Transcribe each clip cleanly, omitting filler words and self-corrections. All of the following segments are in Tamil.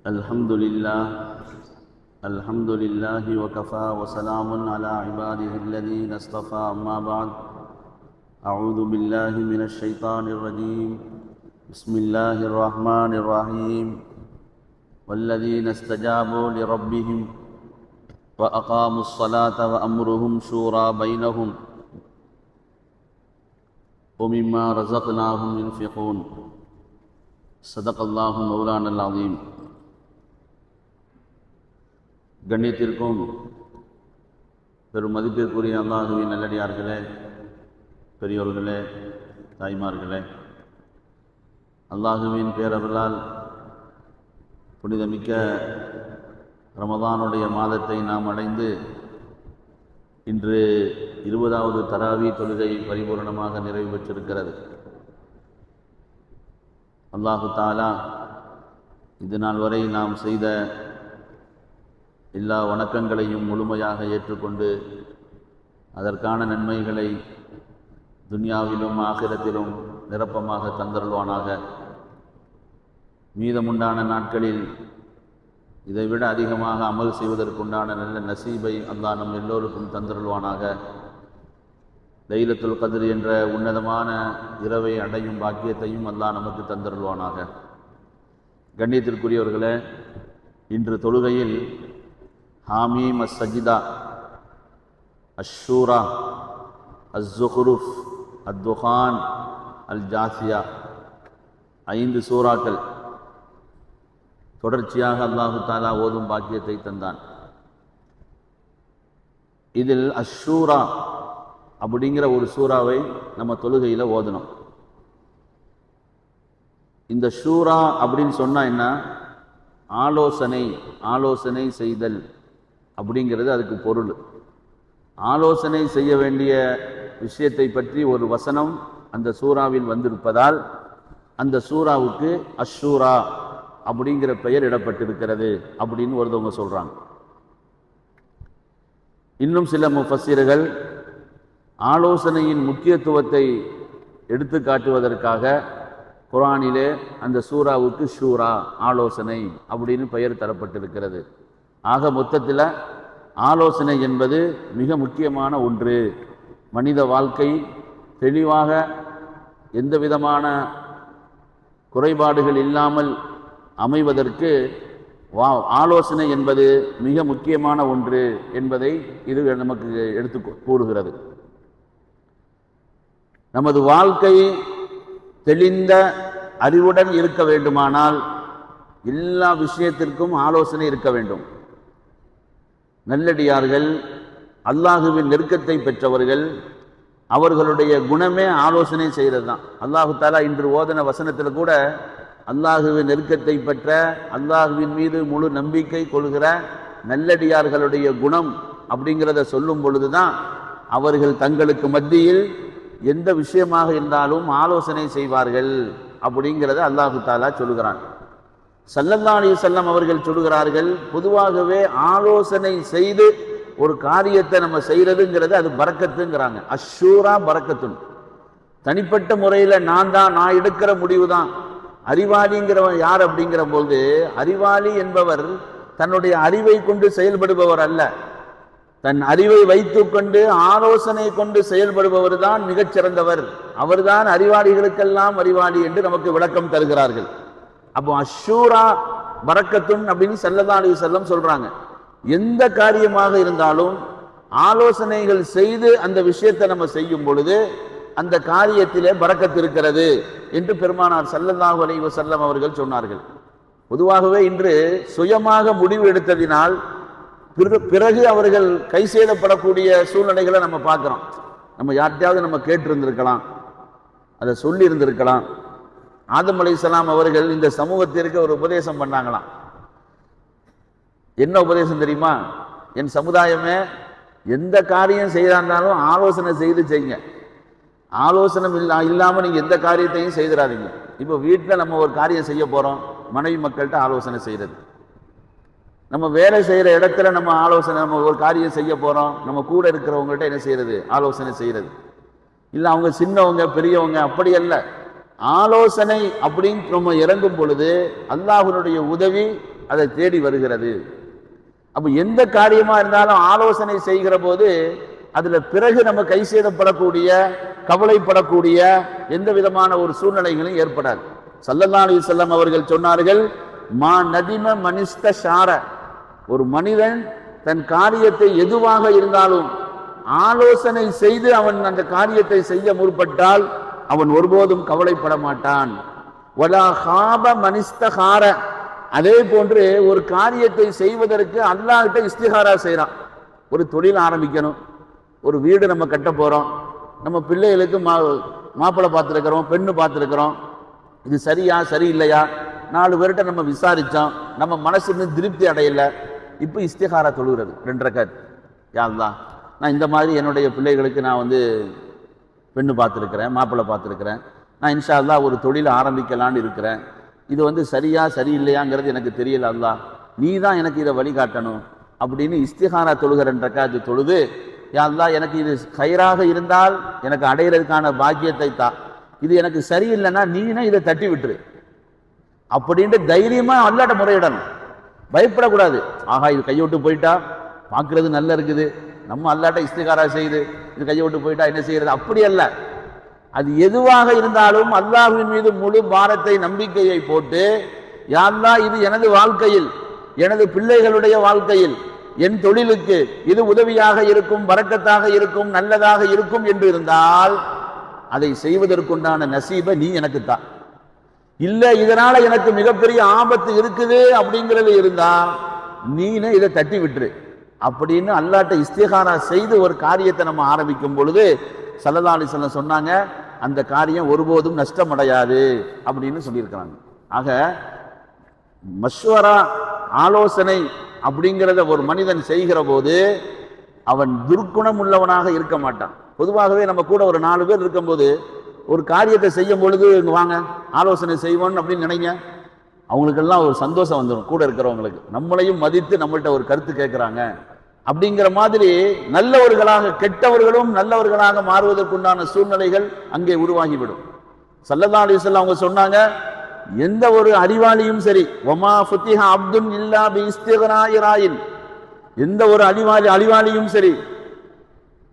الحمد لله وكفى وسلام على عباده الذين اصطفى أما بعد أعوذ بالله من الشيطان الرجيم بسم الله الرحمن الرحيم والذين استجابوا لربهم وأقاموا الصلاة وأمرهم شورى بينهم ومما رزقناهم ينفقون صدق الله مولانا العظيم. கண்ணியத்திற்கும் பெரும் மதிப்பிற்குரிய அல்லாஹுவின் நல்லடியார்களே, பெரியோர்களே, தாய்மார்களே, அல்லாஹுவின் பேரருளால் புனிதமிக்க ரமதானுடைய மாதத்தை நாம் அடைந்து இன்று 20வது தராவி தொழுகை பரிபூர்ணமாக நிறைவு பெற்றிருக்கிறது. அல்லாஹு தஆலா இது நாள் வரை நாம் செய்த எல்லா வணக்கங்களையும் முழுமையாக ஏற்றுக்கொண்டு அதற்கான நன்மைகளை துன்யாவிலும் ஆகிரத்திலும் நிரப்பமாக தந்தருள்வானாக. மீதமுண்டான நாட்களில் இதைவிட அதிகமாக அமல் செய்வதற்குண்டான நல்ல நசீபை அல்லாஹ் நம் எல்லோருக்கும் தந்தருள்வானாக. லைலத்துல் கத்ர் என்ற உன்னதமான இரவை அடையும் பாக்கியத்தையும் அல்லாஹ் நமக்கு தந்தருள்வானாக. கண்ணியத்திற்குரியவர்களே, இன்று தொழுகையில் ஹாமீம், அஸ்ஸஜிதா, அஷ்ஷூரா, அஸ்ஸுஹ்ருஃப், அத்துகான், அல் ஜாசியா 5 சூறாக்கள் தொடர்ச்சியாக அல்லாஹு தஆலா ஓதும் பாக்கியத்தை தந்தான். இதில் அஷ்ஷூரா அப்படிங்கிற ஒரு சூறாவை நம்ம தொழுகையில் ஓதணும். இந்த ஷூரா அப்படின்னு சொன்னால் என்ன? ஆலோசனை செய்தல் அப்படிங்கிறது அதுக்கு பொருள். ஆலோசனை செய்ய வேண்டிய விஷயத்தை பற்றி ஒரு வசனம் அந்த சூறாவில் வந்திருப்பதால் அந்த சூறாவுக்கு அஷ்ஷூரா அப்படிங்கிற பெயர் இடப்பட்டிருக்கிறது அப்படின்னு ஒருத்தவங்க சொல்றாங்க. இன்னும் சில முஃபஸ்ஸிர்கள் ஆலோசனையின் முக்கியத்துவத்தை எடுத்து காட்டுவதற்காக குர்ஆனிலே அந்த சூறாவுக்கு ஷூரா, ஆலோசனை அப்படின்னு பெயர் தரப்பட்டிருக்கிறது. ஆக மொத்தத்தில் ஆலோசனை என்பது மிக முக்கியமான ஒன்று. மனித வாழ்க்கை தெளிவாக எந்த விதமான குறைபாடுகள் இல்லாமல் அமைவதற்கு ஆலோசனை என்பது மிக முக்கியமான ஒன்று என்பதை இது நமக்கு எடுத்து கூறுகிறது. நமது வாழ்க்கை தெளிந்த அறிவுடன் இருக்க வேண்டுமானால் எல்லா விஷயத்திற்கும் ஆலோசனை இருக்க வேண்டும். நல்லடியார்கள், அல்லாஹுவின் நெருக்கத்தை பெற்றவர்கள், அவர்களுடைய குணமே ஆலோசனை செய்கிறது தான். அல்லாஹு தஆலா இன்று ஓதன வசனத்தில் கூட அல்லாஹுவின் நெருக்கத்தை பெற்ற, அல்லாஹுவின் மீது முழு நம்பிக்கை கொள்கிற நல்லடியார்களுடைய குணம் அப்படிங்கிறத சொல்லும் பொழுதுதான் அவர்கள் தங்களுக்கு மத்தியில் எந்த விஷயமாக இருந்தாலும் ஆலோசனை செய்வார்கள் அப்படிங்கிறத அல்லாஹு தஆலா சொல்லுகிறான். ஸல்லல்லாஹு அலைஹி வஸல்லம் அவர்கள் சொல்லுகிறார்கள், பொதுவாகவே ஆலோசனை செய்து ஒரு காரியத்தை நம்ம செய்யறதுங்கிறது அது பரக்கத்துங்கிறாங்க. அஷ்ஷூரா பரக்கத்துன். தனிப்பட்ட முறையில் நான் எடுக்கிற முடிவு தான். அறிவாளிங்கிறவன் யார் அப்படிங்கிற போது, அறிவாளி என்பவர் தன்னுடைய அறிவை கொண்டு செயல்படுபவர் அல்ல, தன் அறிவை வைத்துக்கொண்டு ஆலோசனை கொண்டு செயல்படுபவர் தான் மிகச்சிறந்தவர். அவர்தான் அறிவாளிகளுக்கெல்லாம் அறிவாளி என்று நமக்கு விளக்கம் தருகிறார்கள். அப்போ அஷ்ஷூரா பரக்கத்துன் அப்படின்னு ஸல்லல்லாஹு அலைஹி வஸல்லம் சொல்றாங்க. எந்த காரியமாக இருந்தாலும் ஆலோசனைகள் செய்து அந்த விஷயத்தை நம்ம செய்யும் பொழுது அந்த காரியத்திலே பரக்கத்து இருக்கிறது என்று பெருமானார் ஸல்லல்லாஹு அலைஹி வஸல்லம் அவர்கள் சொன்னார்கள். பொதுவாகவே இன்று சுயமாக முடிவு எடுத்ததினால் பிறகு அவர்கள் கை செய்யப்படக்கூடிய சூழ்நிலைகளை நம்ம பார்க்கிறோம். நம்ம யார்கிட்டையாவது நம்ம கேட்டிருந்திருக்கலாம், அதை சொல்லி இருந்திருக்கலாம். ஆதம் அலைஹிஸ்ஸலாம் அவர்கள் இந்த சமூகத்திற்கு ஒரு உபதேசம் பண்ணாங்களாம். என்ன உபதேசம் தெரியுமா? என் சமுதாயமே, எந்த காரியம் செய்யறாஇருந்தாலும் ஆலோசனை செய்து செய்யுங்க. ஆலோசனை இல்லாமல் நீங்க எந்த காரியத்தையும் செய்திடாதீங்க. இப்போ வீட்டில் நம்ம ஒரு காரியம் செய்ய போறோம், மனைவி மக்கள்கிட்ட ஆலோசனை செய்யறது. நம்ம வேலை செய்யற இடத்துல நம்ம ஆலோசனை, நம்ம ஒரு காரியம் செய்ய போறோம், நம்ம கூட இருக்கிறவங்கள்ட்ட என்ன செய்யறது? ஆலோசனை செய்யறது. இல்லை அவங்க சின்னவங்க பெரியவங்க அப்படி அல்ல. ஆலோசனை அப்படின்னு நம்ம இறங்கும் பொழுது அல்லாஹ்வுடைய உதவி அதை தேடி வருகிறது. அப்ப எந்த காரியமா இருந்தாலும் ஆலோசனை செய்கிற போது அதுல பிறகு நம்ம கை சேதப்படக்கூடிய, கவலைப்படக்கூடிய எந்த விதமான ஒரு சூழ்நிலைகளும் ஏற்படாது. ஸல்லல்லாஹு அலைஹி வஸல்லம் அவர்கள் சொன்னார்கள், மா நதிம மனிஸ்த ஷார, ஒரு மனிதன் தன் காரியத்தை எதுவாக இருந்தாலும் ஆலோசனை செய்து அவன் அந்த காரியத்தை செய்ய முற்பட்டால் அவன் ஒருபோதும் கவலைப்பட மாட்டான். வலா ஹாப மனிஸ்தஹார, அதே போன்று ஒரு காரியத்தை செய்வதற்கு அல்லாஹ்கிட்ட இஸ்திகாரா செய்யறான். ஒரு தொழில் ஆரம்பிக்கணும், ஒரு வீடு நம்ம கட்ட போறோம், நம்ம பிள்ளைகளுக்கு மாப்பிள்ளை பார்த்துருக்கிறோம், பெண்ணு பார்த்துருக்கிறோம், இது சரியா சரியில்லையா 4 பேர்கிட்ட நம்ம விசாரிச்சோம், நம்ம மனசு இன்னும் திருப்தி அடையல. இப்போ இஸ்திகாரா தொழுகிறது 2 ரக்காத். யா அல்லாஹ், நான் இந்த மாதிரி என்னுடைய பிள்ளைகளுக்கு நான் பெண்ணு பார்த்துருக்கிறேன், மாப்பிள்ளை பார்த்துருக்கிறேன், நான் இன்ஷா அல்லாஹ் ஒரு தொழில் ஆரம்பிக்கலான்னு இருக்கிறேன், இது சரியா சரியில்லையாங்கிறது எனக்கு தெரியல, அல்லாஹ் நீ தான் எனக்கு இதை வழிகாட்டணும் அப்படின்னு இஸ்திகாரா தொழுகிற 2 ரக்காத் தொழுது, யா அல்லாஹ் எனக்கு இது கயிறாக இருந்தால் எனக்கு அடையிறதுக்கான பாக்கியத்தை தா, இது எனக்கு சரியில்லைன்னா நீனா இதை தட்டி விட்டுரு அப்படின்ட்டு தைரியமா அல்லாட்ட முறையிடணும். பயப்படக்கூடாது. ஆகா இது கையை விட்டு போயிட்டா பார்க்கறது நல்லா இருக்குது, நம்ம அல்லாட்ட இஸ்திகாரா செய்து இது கையை விட்டு போயிட்டா என்ன செய்யறது, அப்படி அல்ல. அது எதுவாக இருந்தாலும் அல்லாஹ்வின் மீது முழு பாரத்தை, நம்பிக்கையை போட்டு, யா அல்லாஹ் இது எனது வாழ்க்கையில், எனது பிள்ளைகளுடைய வாழ்க்கையில், என் தொழிலுக்கு இது உதவியாக இருக்கும், பரக்கத்தாக இருக்கும், நல்லதாக இருக்கும் என்று இருந்தால் அதை செய்வதற்குண்டான நசீபை நீ எனக்கு தான். இல்ல இதனால எனக்கு மிகப்பெரிய ஆபத்து இருக்குது அப்படிங்கிறது இருந்தா நீனே இதை தட்டி விட்டுரு அப்படின்னு அல்லாஹ்ட்ட இஸ்திகாரா செய்து ஒரு காரியத்தை நம்ம ஆரம்பிக்கும் பொழுது ஸல்லல்லாஹு அலைஹி வஸல்லம் சொன்னாங்க, அந்த காரியம் ஒருபோதும் நஷ்டமடையாது அப்படின்னு சொல்லியிருக்கிறாங்க. ஆக மஷ்வரா, ஆலோசனை அப்படிங்கிறத ஒரு மனிதன் செய்கிற போது அவன் துர்க்குணம் உள்ளவனாக இருக்க மாட்டான். பொதுவாகவே நம்ம கூட ஒரு 4 பேர் இருக்கும்போது ஒரு காரியத்தை செய்யும் பொழுது வாங்க ஆலோசனை செய்வோம் அப்படின்னு நினைங்க, அவங்களுக்கெல்லாம் ஒரு சந்தோஷம் வந்துடும். கூட இருக்கிறவங்களுக்கு நம்மளையும் மதித்து நம்மள்கிட்ட ஒரு கருத்து கேட்குறாங்க அப்படிங்கிற மாதிரி நல்லவர்களாக, கெட்டவர்களும் நல்லவர்களாக மாறுவதற்குண்டான சூழ்நிலைகள் அங்கே உருவாகிவிடும். ஸல்லல்லாஹு அலைஹி வஸல்லம் அவங்க சொன்னாங்க, எந்த ஒரு அறிவாளியும் சரி, வமா ஃபுத்திஹ அப்துன் இல்லா பி இஸ்திக்னாஇ ராயின், எந்த ஒரு அறிவாளியும் சரி,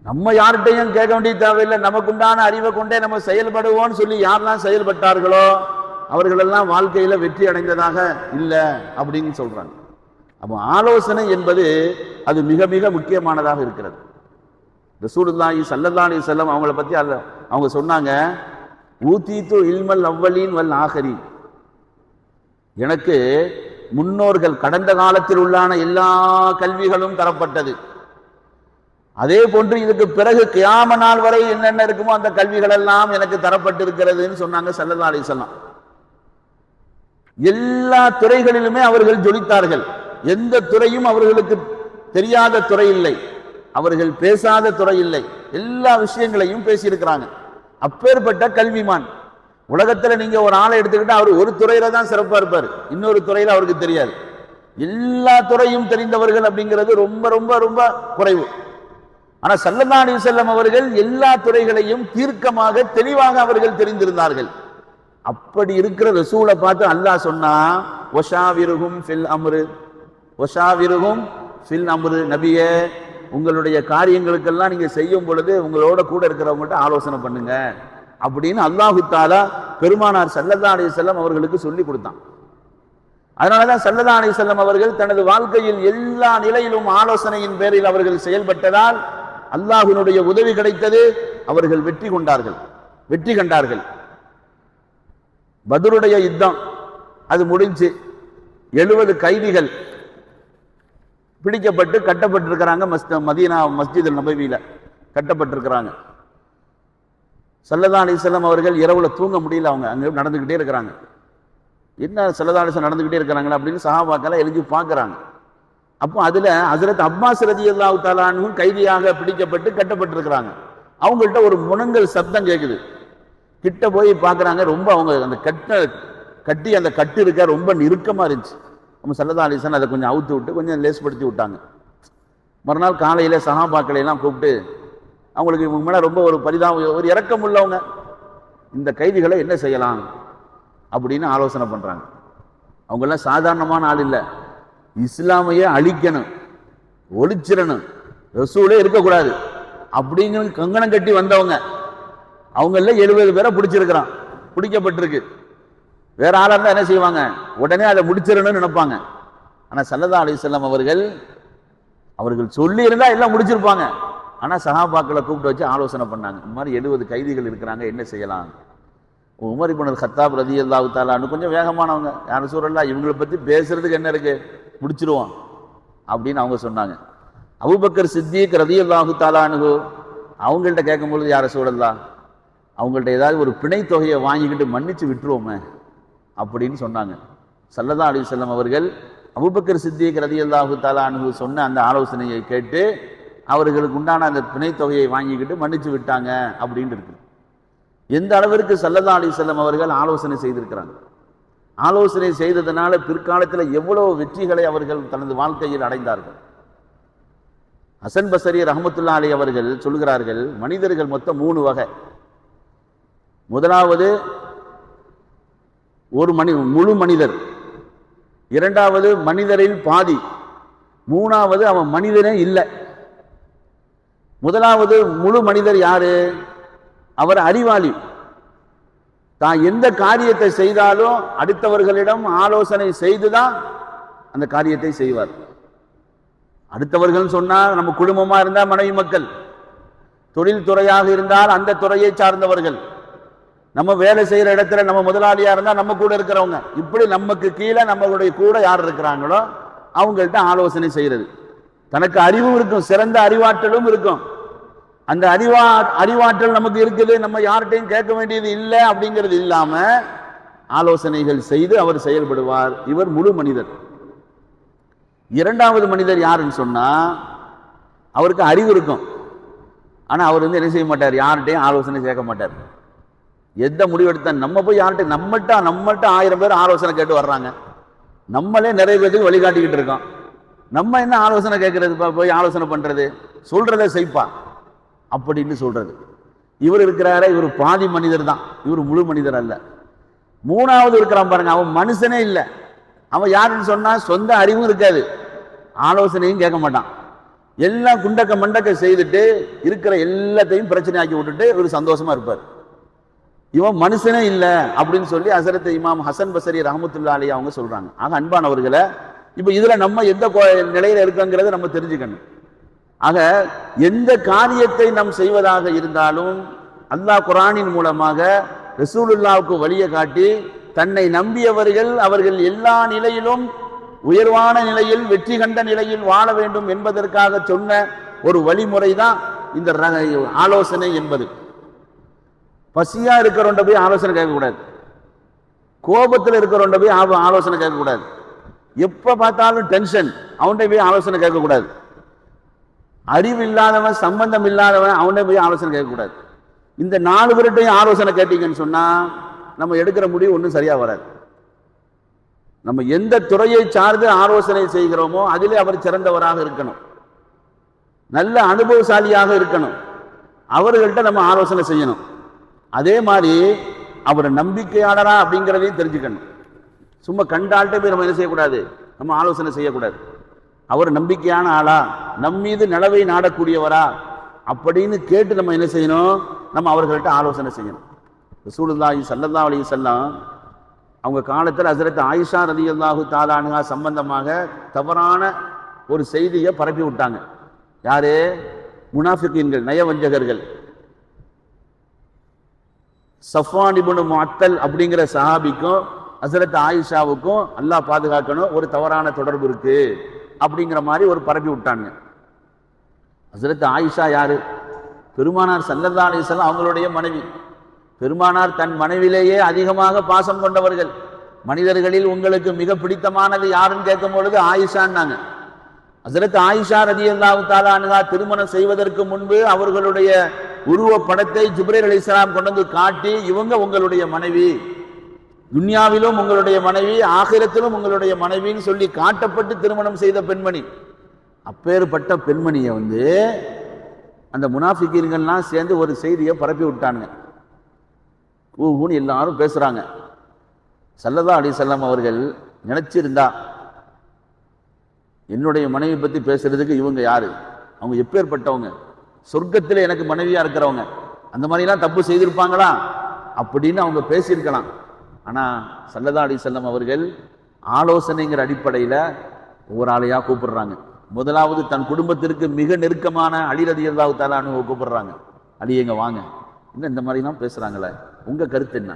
நம்ம யார்கிட்டையும் கேட்க வேண்டிய தேவையில்லை, நமக்குண்டான அறிவை கொண்டே நம்ம செயல்படுவோம்னு சொல்லி யாரெல்லாம் செயல்பட்டார்களோ அவர்களெல்லாம் வாழ்க்கையில வெற்றி அடைந்ததாக இல்லை அப்படின்னு சொல்றாங்க. அப்போ ஆலோசனை என்பது அது மிக மிக முக்கியமானதாக இருக்கிறது. ரசூலுல்லாஹி ஸல்லல்லாஹு அலைஹி வஸல்லம் அவங்கள பத்தி அவங்க சொன்னாங்க, ஊதீது இல்மல் அவ்வலீன் வல் ஆஹிரீன், எனக்கு முன்னோர்கள் கடந்த காலத்தில் உள்ளான எல்லா கல்விகளும் தரப்பட்டது, அதே போன்று இதுக்கு பிறகு கியாம நாள் வரை என்னென்ன இருக்குமோ அந்த கல்விகள் எல்லாம் எனக்கு தரப்பட்டிருக்கிறதுன்னு சொன்னாங்க ஸல்லல்லாஹு அலைஹி வஸல்லம். எல்லா துறைகளிலுமே அவர்கள் ஜொலித்தார்கள். எந்த துறையும் அவர்களுக்கு தெரியாத துறை இல்லை, அவர்கள் பேசாத துறை இல்லை, எல்லா விஷயங்களையும் பேசியிருக்கிறாங்க. அப்பேற்பட்ட கல்விமான். உலகத்துல நீங்க ஒரு ஆளை எடுத்துக்கிட்டா அவர் ஒரு துறையில தான் சிறப்பா இருப்பார், இன்னொரு துறையில அவருக்கு தெரியாது. எல்லா துறையும் தெரிந்தவர்கள் அப்படிங்கிறது ரொம்ப ரொம்ப ரொம்ப குறைவு. ஆனா ஸல்லல்லாஹு அலைஹி வஸல்லம் அவர்கள் எல்லா துறைகளையும் தீர்க்கமாக தெளிவாக அவர்கள் தெரிந்திருந்தார்கள். அப்படி இருக்கிற ரசூலை பார்த்து அல்லாஹ் சொன்னா, வஷாவிருஹும் ஃபில் அம்ரு, வஷாவிருஹும் ஃபில் அம்ரு, நபியே உங்களுடைய காரியங்களுக்கெல்லாம் நீங்க செய்யும் பொழுது உங்களோட கூட இருக்கிறவங்கள்ட்ட ஆலோசனை பண்ணுங்க அப்படின்னு அல்லாஹு தஆலா பெருமானார் ஸல்லல்லாஹு அலைஹி வஸல்லம் அவர்களுக்கு சொல்லி கொடுத்தான். அதனாலதான் ஸல்லல்லாஹு அலைஹி வஸல்லம் அவர்கள் தனது வாழ்க்கையில் எல்லா நிலையிலும் ஆலோசனையின் பேரில் அவர்கள் செயல்பட்டதால் அல்லாஹ்வினுடைய உதவி கிடைத்தது, அவர்கள் வெற்றி கண்டார்கள். பத்ருடைய யுத்தம் அது முடிஞ்சு 70 கைதிகள் பிடிக்கப்பட்டு கட்டப்பட்டிருக்கிறாங்க. மதீனா மஸ்ஜித் நபவியில கட்டப்பட்டிருக்கிறாங்க. ஸல்லல்லாஹு அலைஹி வஸல்லம் அவர்கள் இரவுல தூங்க முடியல, அவங்க அங்க நடந்துகிட்டே இருக்கிறாங்க. என்ன ஸல்லல்லாஹு அலைஹி வஸல்லம் நடந்துகிட்டே இருக்கிறாங்களா அப்படின்னு சஹாபாக்கள் எழுதி பார்க்கறாங்க. அப்போ அதுல ஹஜ்ரத் அப்பாஸ் ரலியல்லாஹு தஆலா அன்ஹு கைதியாக பிடிக்கப்பட்டு கட்டப்பட்டிருக்கிறாங்க. அவங்கள்ட்ட ஒரு முனங்கல் சப்தம் கேட்குது. கிட்ட போய் பார்க்குறாங்க, ரொம்ப அவங்க அந்த கட்டி அந்த கட்டு இருக்க ரொம்ப நெருக்கமாக இருந்துச்சு. நம்ம ஸல்லல்லாஹு அலைஹி வஸல்லம் அதை கொஞ்சம் அவுத்து விட்டு கொஞ்சம் லேஸ்படுத்தி விட்டாங்க. மறுநாள் காலையில் சஹாபாக்களை எல்லாம் கூப்பிட்டு அவங்களுக்கு இவங்க மேலே ரொம்ப ஒரு பரிதாபம், ஒரு இரக்கம் உள்ளவங்க, இந்த கைதிகளை என்ன செய்யலாம் அப்படின்னு ஆலோசனை பண்ணுறாங்க. அவங்கெல்லாம் சாதாரணமான ஆள் இல்லை, இஸ்லாமையே அழிக்கணும், ஒழிச்சிடணும், ரசூலே இருக்கக்கூடாது அப்படிங்கிற கங்கணம் கட்டி வந்தவங்க. அவங்கள 70 பேரை பிடிச்சிருக்கிறான், பிடிக்கப்பட்டிருக்கு. வேற ஆளா இருந்தா என்ன செய்வாங்க, உடனே அதை முடிச்சிடணும்னு நினைப்பாங்க. ஆனா ஸல்லல்லாஹு அலைஹி வஸல்லம் அவர்கள் சொல்லி இருந்தா எல்லாம் முடிச்சிருப்பாங்க. ஆனா சஹாபாக்களை கூப்பிட்டு வச்சு ஆலோசனை பண்ணாங்க. இந்த மாதிரி 70 கைதிகள் இருக்கிறாங்க, என்ன செய்யலாம்? உமர் இப்னு கத்தாப் ரலியல்லாஹு தஆலா கொஞ்சம் வேகமானவங்க. யார் ரசூலல்லாஹ், இவங்களை பத்தி பேசுறதுக்கு என்ன இருக்கு, முடிச்சிருவோம் அப்படின்னு அவங்க சொன்னாங்க. அபூபக்கர் சித்திக் ரலியல்லாஹு தஆலா அன்ஹு அவங்கள்ட்ட கேட்கும்பொழுது, யார் ரசூலல்லாஹ், அவங்கள்ட்ட ஏதாவது ஒரு பிணை தொகையை வாங்கிக்கிட்டு மன்னிச்சு விட்டுருவோமே அப்படின்னு சொன்னாங்க. ஸல்லல்லாஹு அலைஹி வஸல்லம் அவர்கள் அபூபக்கர் சித்திக் ரலியல்லாஹு தஆலா அன்ஹு சொன்ன அந்த ஆலோசனையை கேட்டு அவர்களுக்கு உண்டான அந்த பிணை தொகையை வாங்கிக்கிட்டு மன்னிச்சு விட்டாங்க அப்படின்னு இருக்கு. எந்த அளவிற்கு ஸல்லல்லாஹு அலைஹி வஸல்லம் அவர்கள் ஆலோசனை செய்திருக்கிறாங்க. ஆலோசனை செய்ததனால பிற்காலத்தில் எவ்வளவு வெற்றிகளை அவர்கள் தனது வாழ்க்கையில் அடைந்தார்கள். ஹசன் பஸரி ரஹ்மத்துல்லாஹி அலைஹி அவர்கள் சொல்கிறார்கள், மனிதர்கள் மொத்தம் 3 வகை. முதலாவது ஒரு முழு மனிதர், இரண்டாவது மனிதரில் பாதி, மூணாவது அவன் மனிதனே இல்லை. முதலாவது முழு மனிதர் யாரு? அவர் அறிவாளி. தான் எந்த காரியத்தை செய்தாலும் அடுத்தவர்களிடம் ஆலோசனை செய்துதான் அந்த காரியத்தை செய்வார். அடுத்தவர்கள் சொன்னா நம்ம குடும்பமா இருந்தா மனைவி மக்கள், தொழில் துறையாக இருந்தால் அந்த துறையை சார்ந்தவர்கள், நம்ம வேலை செய்யற இடத்துல நம்ம முதலாளியா இருந்தா நம்ம கூட இருக்கிறவங்க, இப்படி நமக்கு கீழே நம்மளுடைய கூட யார் இருக்கிறாங்களோ அவங்கள்ட்ட ஆலோசனை செய்யறது. தனக்கு அறிவும் இருக்கும், சிறந்த அறிவாற்றலும் இருக்கும். அந்த அறிவாற்றல் நமக்கு இருக்குது, நம்ம யார்கிட்டையும் கேட்க வேண்டியது இல்லை அப்படிங்கிறது இல்லாம ஆலோசனைகள் செய்து அவர் செயல்படுவார். இவர் முழு மனிதர். இரண்டாவது மனிதர் யாருன்னு சொன்னா, அவருக்கு அறிவு இருக்கும், ஆனா அவர் என்ன செய்ய மாட்டார், யார்கிட்டையும் ஆலோசனை கேட்க மாட்டார். எந்த முடிவெடுத்தா நம்ம போய் யார்கிட்ட நம்மள்ட்ட 1000 பேர் ஆலோசனை கேட்டு வர்றாங்க, நம்மளே நிறைய பேருக்கு வழிகாட்டிக்கிட்டு இருக்கோம். நம்ம என்ன ஆலோசனை கேட்கறது, போய் ஆலோசனை பண்றது, சொல்றதை செய்ப்பா அப்படின்னு சொல்றது. இவர் இருக்கிறார, இவர் பாதி மனிதர் தான், இவர் முழு மனிதர் அல்ல. மூணாவது இருக்கிறான் பாருங்க, அவன் மனுஷனே இல்லை. அவன் யாருன்னு சொன்னா சொந்த அறிவும் இருக்காது, ஆலோசனையும் கேட்க மாட்டான். எல்லாம் குண்டக்க மண்டக்க செய்துட்டு இருக்கிற எல்லாத்தையும் பிரச்சனையாக்கி விட்டுட்டு இவர் சந்தோஷமா இருப்பார். இவன் மனுஷனே இல்லை அப்படின்னு சொல்லி ஹஸரத் இமாம் ஹசன் பஸரி ரஹ்மத்துல்லாஹி அலைஹி அவங்க சொல்றாங்க. ஆக அன்பானவர்களை, இப்போ இதுல நம்ம எந்த நிலையில இருக்கோங்கிறத நம்ம தெரிஞ்சுக்கணும். ஆக எந்த காரியத்தை நாம் செய்வதாக இருந்தாலும் அல்லாஹ் குர்ஆனின் மூலமாக ரசூலுல்லாஹ்வுக்கு வழியை காட்டி தன்னை நம்பியவர்கள் அவர்கள் எல்லா நிலையிலும் உயர்வான நிலையில் வெற்றி கண்ட நிலையில் வாழ வேண்டும் என்பதற்காக சொன்ன ஒரு வழிமுறை தான் இந்த ஆலோசனை என்பது. பசியா இருக்கிறவன்ட போய் ஆலோசனை கேட்கக்கூடாது, கோபத்தில் இருக்கிறவன்ட போய் ஆலோசனை கேட்கக்கூடாது, எப்ப பார்த்தாலும் டென்ஷன் அவன்கிட்ட போய் ஆலோசனை கேட்கக்கூடாது, அறிவு இல்லாதவன் சம்பந்தம் இல்லாதவன் அவன்கிட்ட போய் ஆலோசனை கேட்கக்கூடாது. இந்த 4 பேர்கிட்டையும் ஆலோசனை கேட்டீங்கன்னு சொன்னா நம்ம எடுக்கிற முடிவு ஒன்றும் சரியா வராது. நம்ம எந்த துறையை சார்ந்து ஆலோசனை செய்கிறோமோ அதிலே அவர் சிறந்தவராக இருக்கணும், நல்ல அனுபவசாலியாக இருக்கணும், அவர்கள்ட்ட நம்ம ஆலோசனை செய்யணும். அதே மாதிரி அவர் நம்பிக்கையாளரா அப்படிங்கிறதையும் தெரிஞ்சுக்கணும். சும்மா கண்டால்கிட்ட போய் நம்ம என்ன செய்யக்கூடாது, நம்ம ஆலோசனை செய்யக்கூடாது. அவர் நம்பிக்கையான ஆளா, நம் மீது நலவை நாடக்கூடியவரா அப்படின்னு கேட்டு நம்ம என்ன செய்யணும், நம்ம அவர்கள்ட்ட ஆலோசனை செய்யணும். ரசூலுல்லாஹி ஸல்லல்லாஹு அலைஹி வஸல்லம் அவங்க காலத்தில் ஹஸரத் ஆயிஷா ரலியல்லாஹு தஆலா அன்ஹா சம்பந்தமாக தவறான ஒரு செய்தியை பரப்பி விட்டாங்க. யாரு? முனாஃபிகீன்கள், நயவஞ்சகர்கள். சஃப்வான் இப்னு முஅத்தல் அப்படிங்கிற சஹாபிக்கும் ஹஸரத் ஆயிஷாவுக்கும் அல்லாஹ் பாதுகாக்கணும் ஒரு தவறான தொடர்பு இருக்கு அப்படிங்கிற மாதிரி ஒரு பரப்பி விட்டாங்க. ஹஸரத் ஆயிஷா யாரு? பெருமானார் ஸல்லல்லாஹு அலைஹி வஸல்லம் அவங்களுடைய மனைவி. பெருமானார் தன் மனைவிலேயே அதிகமாக பாசம் கொண்டவர்கள். மனிதர்களில் உங்களுக்கு மிக பிடித்தமானது யாருன்னு கேட்கும் பொழுது ஆயிஷான்னாங்க. ஹஸரத் ஆயிஷா ரலியல்லாஹு தஆலா அன்ஹா திருமணம் செய்வதற்கு முன்பு அவர்களுடைய உருவ படத்தை ஜிப்ரீல் அலைஹிஸ்ஸலாம் கொண்டு வந்து காட்டி, இவங்க உங்களுடைய மனைவி, துன்யாவிலும் உங்களுடைய மனைவி, ஆகிரத்திலும் உங்களுடைய மனைவின்னு சொல்லி காட்டப்பட்டு திருமணம் செய்த பெண்மணி. அப்பேற்பட்ட பெண்மணியை அந்த முனாஃபிகீன்கள்லாம் சேர்ந்து ஒரு செய்தியை பரப்பி விட்டானுங்க. ஊன்னு எல்லாரும் பேசுறாங்க. ஸல்லல்லாஹு அலைஹி வஸல்லம் அவர்கள் நினைச்சிருந்தா என்னுடைய மனைவி பற்றி பேசுறதுக்கு இவங்க யாரு, அவங்க எப்பேற்பட்டவங்க, சொர்க்கத்தில் எனக்கு மனைவியா இருக்கிறவங்க, அந்த மாதிரிலாம் தப்பு செய்திருப்பாங்களா அப்படின்னு அவங்க பேசியிருக்கலாம். ஆனால் ஸல்லல்லாஹு அலைஹி வஸல்லம் அவர்கள் ஆலோசனைங்கிற அடிப்படையில் ஒவ்வொரு ஆளையா கூப்பிடுறாங்க. முதலாவது தன் குடும்பத்திற்கு மிக நெருக்கமான அலி ரலியல்லாஹு தஆலா அன்ஹு கூப்பிடுறாங்க. அலி எங்க வாங்க, இன்னும் இந்த மாதிரிலாம் பேசுறாங்களே, உங்க கருத்து என்ன?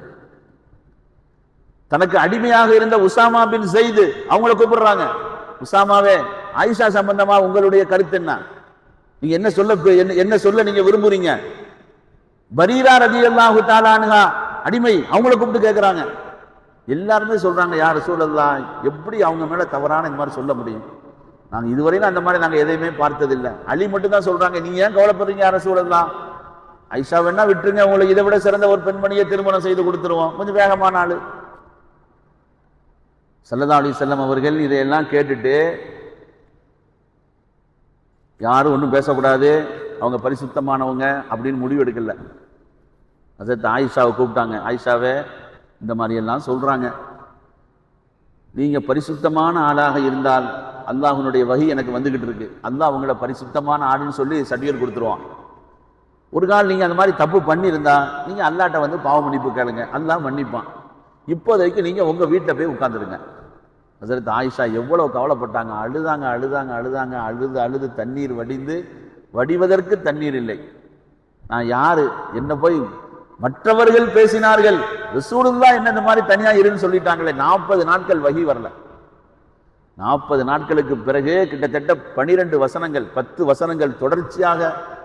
தனக்கு அடிமையாக இருந்த உசாமா பின் ஸைத் அவங்கள கூப்பிடுறாங்க. உசாமாவே, ஆயிஷா சம்பந்தமா உங்களுடைய கருத்து என்ன? நீங்க என்ன சொல்ல நீங்க விரும்புறீங்க? பரீரா ரலியல்லாஹு தஆலா அன்ஹா அடிமை, அவங்கள கூப்பிட்டு கேட்கிறாங்க. எல்லாருமே சொல்றாங்க, யா ரசூலல்லாஹ், எப்படி அவங்க மேல தவறான இந்த மாதிரி சொல்ல முடியும்? நாங்க இதுவரையிலும் அந்த மாதிரி நாங்க எதையுமே பார்த்ததில்லை. அலி மட்டும் தான் சொல்றாங்க, நீங்க ஏன் கவலைப்படுறீங்க யா ரசூலல்லாஹ், ஐஷா வேணா விட்டுருங்க, உங்களுக்கு இதை விட சிறந்த ஒரு பெண்மணியை திருமணம் செய்து கொடுத்துருவோம், கொஞ்சம் வேகமான ஆளு. ஸல்லல்லாஹு அலைஹி வஸல்லம் அவர்கள் இதையெல்லாம் கேட்டுட்டு யாரும் ஒன்றும் பேசக்கூடாது, அவங்க பரிசுத்தமானவங்க அப்படின்னு முடிவு எடுக்கல. ஹஸரத் ஆயிஷாவை கூப்பிட்டாங்க. ஆயிஷாவே, இந்த மாதிரியெல்லாம் சொல்றாங்க, நீங்க பரிசுத்தமான ஆளாக இருந்தால் அல்லாஹ்வுடைய வஹி எனக்கு வந்துகிட்டு இருக்கு, அல்லாஹ் அவங்கள பரிசுத்தமான ஆளுன்னு சொல்லி சர்டிஃபிகேட் கொடுத்துருவான். ஒரு கால் நீங்க அந்த மாதிரி தப்பு பண்ணியிருந்தா நீங்க அல்லாஹ்ட்ட வந்து பாவ மன்னிப்பு கேளுங்க, அல்லாஹ் மன்னிப்பான். இப்போதைக்கு நீங்க உங்க வீட்டில் போய் உட்கார்ந்துருங்க. ஹஸரத் ஆயிஷா எவ்வளவு கவலைப்பட்டாங்க, அழுதாங்க அழுதாங்க அழுதாங்க, அழுது அழுது தண்ணீர் வடிந்து வடிவதற்கு தண்ணீர் இல்லை. நான் யாரு, என்ன போய் மற்றவர்கள் பேசினார்கள், ரசூலுல்லாஹ் என்ன இந்த மாதிரி தனியா இருன்னு சொல்லிட்டாங்களே. 40 நாட்கள் வஹி வரல. 40 நாட்களுக்கு பிறகு கிட்டத்தட்ட 12 வசனங்கள் 10 வசனங்கள் தொடர்ச்சியாக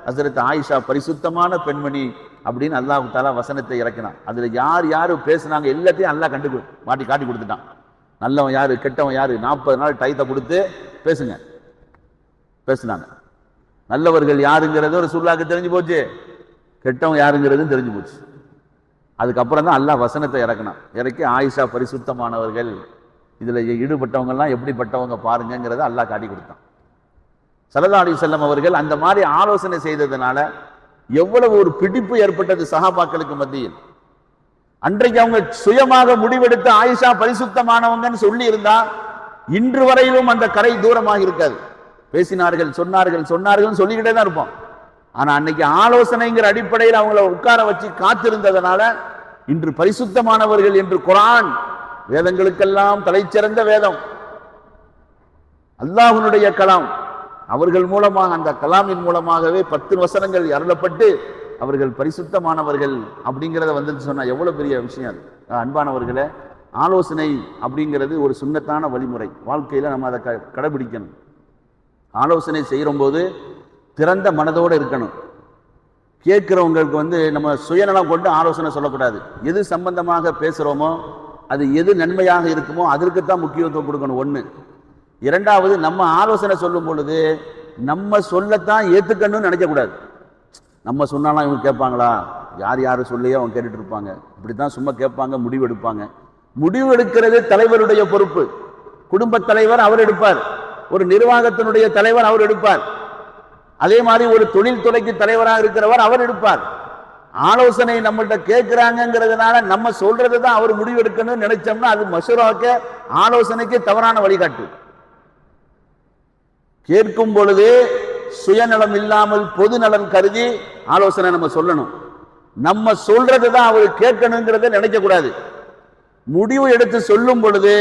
ஹஸரத் ஆயிஷா பரிசுத்தமான பெண்மணி அப்படின்னு அல்லாஹ் தஆலா வசனத்தை இறக்கினான். அதுல யார் யாரு பேசினாங்க எல்லாத்தையும் அல்லாஹ் மாட்டி காட்டி கொடுத்துட்டான். நல்லவன் யாரு, கெட்டவன் யாரு, 40 நாள் டைத்தை கொடுத்து பேசினாங்க. நல்லவர்கள் யாருங்கிறது ரசூலுல்லாஹ்க்கு தெரிஞ்சு போச்சு, கெட்டவன் யாருங்கிறதும் தெரிஞ்சு போச்சு. அதுக்கப்புறம் தான் அல்லாஹ் வசனத்தை இறக்கி ஆயிஷா பரிசுத்தமானவர்கள், இதுல ஈடுபட்டவங்கெல்லாம் எப்படிப்பட்டவங்க பாருங்கிறத அல்லாஹ் காட்டி கொடுத்தான். ஸல்லல்லாஹு அலைஹி வஸல்லம் அவர்கள் அந்த மாதிரி ஆலோசனை செய்ததுனால எவ்வளவு ஒரு பிடிப்பு ஏற்பட்டது சஹாபாக்களுக்கு மத்தியில். அன்றைக்கு அவங்க சுயமாக முடிவெடுத்த ஆயிஷா பரிசுத்தமானவங்கன்னு சொல்லி இருந்தா இன்று வரையிலும் அந்த கரை தூரமாக இருக்காது. பேசினார்கள், சொன்னார்கள் சொல்லிக்கிட்டே தான் இருப்போம். ஆனா அன்னைக்கு ஆலோசனைங்கிற அடிப்படையில் அவங்கள உட்கார வச்சு காத்திருந்ததனால இன்று பரிசுத்தமானவர்கள் என்று குர்ஆன், வேதங்களுக்கெல்லாம் தலைச்சிறந்த வேதம், அல்லாஹ்வுடைய கலாம், அவர்கள் மூலமாக, அந்த கலாமின் மூலமாகவே 10 வசனங்கள் அருளப்பட்டு அவர்கள் பரிசுத்தமானவர்கள் அப்படிங்கிறத வந்து சொன்னா எவ்வளவு பெரிய விஷயம் அது. அன்பானவர்களே, ஆலோசனை அப்படிங்கிறது ஒரு சுன்னத்தான வழிமுறை. வாழ்க்கையில நம்ம அதை கடைபிடிக்கணும். ஆலோசனை செய்யும் போது திறந்த மனதோடு இருக்கணும். கேட்கிறவங்களுக்கு வந்து நம்ம சுயநலம் கொண்டு ஆலோசனை சொல்லக்கூடாது. எது சம்பந்தமாக பேசுறோமோ, அது எது நன்மையாக இருக்குமோ அதற்குத்தான் முக்கியத்துவம் கொடுக்கணும். ஒண்ணு. இரண்டாவது, நம்ம ஆலோசனை சொல்லும் பொழுது நம்ம சொல்லத்தான் ஏத்துக்கணும்னு நினைக்கக்கூடாது. நம்ம சொன்னாலும் இவங்க கேட்பாங்களா, யார் சொல்லியே அவங்க கேட்டுட்டு இருப்பாங்க, இப்படித்தான் சும்மா கேட்பாங்க, முடிவு எடுப்பாங்க. முடிவு எடுக்கிறது தலைவருடைய பொறுப்பு. குடும்ப தலைவர் அவர் எடுப்பார், ஒரு நிர்வாகத்தினுடைய தலைவர் அவர் எடுப்பார், அதே மாதிரி ஒரு தொழில் துறைக்கு தலைவராக இருக்கிறவர் அவர் எடுப்பார். ஆலோசனை நம்மள்ட்ட கேட்கிறாங்கிறதுனால நம்ம சொல்றது தான் அவர் முடிவு எடுக்கணும்னு நினைச்சோம்னா அது மஷூராக்க, ஆலோசனைக்கு தவறான வழிகாட்டு. கேட்கும் பொழுது சுயநலம் இல்லாமல் பொது நலன் கருதி ஆலோசனை நம்ம சொல்லணும். நம்ம சொல்றது தான் அவர் கேட்கணுங்கிறத நினைக்க கூடாது. முடிவு எடுத்து சொல்லும் பொழுது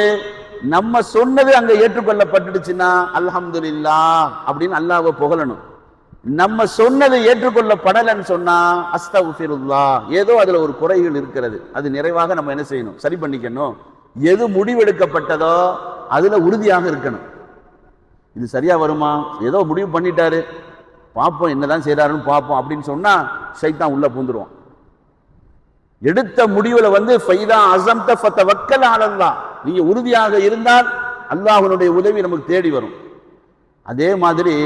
நம்ம சொன்னது அங்க ஏற்றுக்கொள்ளப்பட்டுடுச்சுன்னா அல்ஹம்துலில்லாஹ் அப்படின்னு அல்லாஹ்வை புகழணும். நம்ம சொன்னது ஏற்றுக்கொள்ளப்படலன்னு சொன்னா அஸ்தக்ஃபிருல்லாஹ், ஏதோ அதுல ஒரு குறைகள் இருக்கிறது, அது நிறைவாக நம்ம என்ன செய்யணும், சரி பண்ணிக்கணும். எது முடிவெடுக்கப்பட்டதோ அதுல உறுதியாக இருக்கணும். இது சரியா வருமா, ஏதோ முடிவு பண்ணிட்டாரு, பார்ப்போம் என்னதான் செய்யறாருன்னு பார்ப்போம் அப்படின்னு சொன்னா ஷைத்தான் உள்ள பூந்துருவான். எடுத்த முடிவுல வந்து ஃபைதா அஸம்த ஃபதவக்கல் அலல்லாஹ், நீங்க உறுதியாக இருந்தால் அல்லாஹ்வுடைய உதவி நமக்கு தேடி வரும். அதே மாதிரி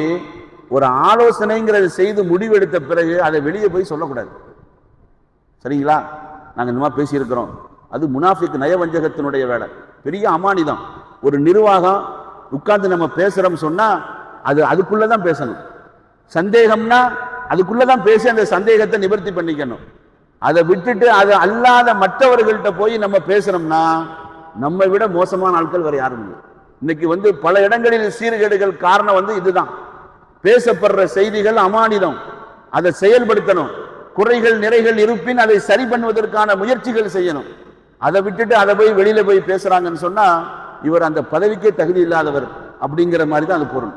ஒரு ஆலோசனைங்கிறத செய்து முடிவெடுத்த பிறகு அதை வெளியே போய் சொல்லக்கூடாது. சரிங்களா, நாங்க இந்த மாதிரி பேசியிருக்கிறோம், அது முனாஃபிக் நயவஞ்சகத்தினுடைய வேலை, பெரிய அமானிதம். ஒரு நிர்வாகம் உட்கார்ந்து நம்ம பேசுறோம் சொன்னா அதுக்குள்ளதான் பேசணும். சந்தேகம்னா அதுக்குள்ளதான் பேசி அந்த சந்தேகத்தை நிவர்த்தி பண்ணிக்கணும். அதை விட்டுட்டு அது அல்லாத மற்றவர்கள்ட்ட போய் நம்ம பேசுறோம்னா நம்மை விட மோசமான ஆட்கள் வேற யாரும் இல்லை. இன்னைக்கு பல இடங்களில் சீர்கேடுகள் காரணம் இதுதான். பேசப்படுற செய்திகள் அமானிதம், அதை செயல்படுத்தணும். குறைகள் நிறைகள் இருப்பின் அதை சரி பண்ணுவதற்கான முயற்சிகள் செய்யணும். அதை விட்டுட்டு அதை போய் வெளியில போய் பேசுறாங்கன்னு சொன்னா இவர் அந்த பதவிக்கே தகுதி இல்லாதவர் அப்படிங்கிற மாதிரி தான் அது பொருள்.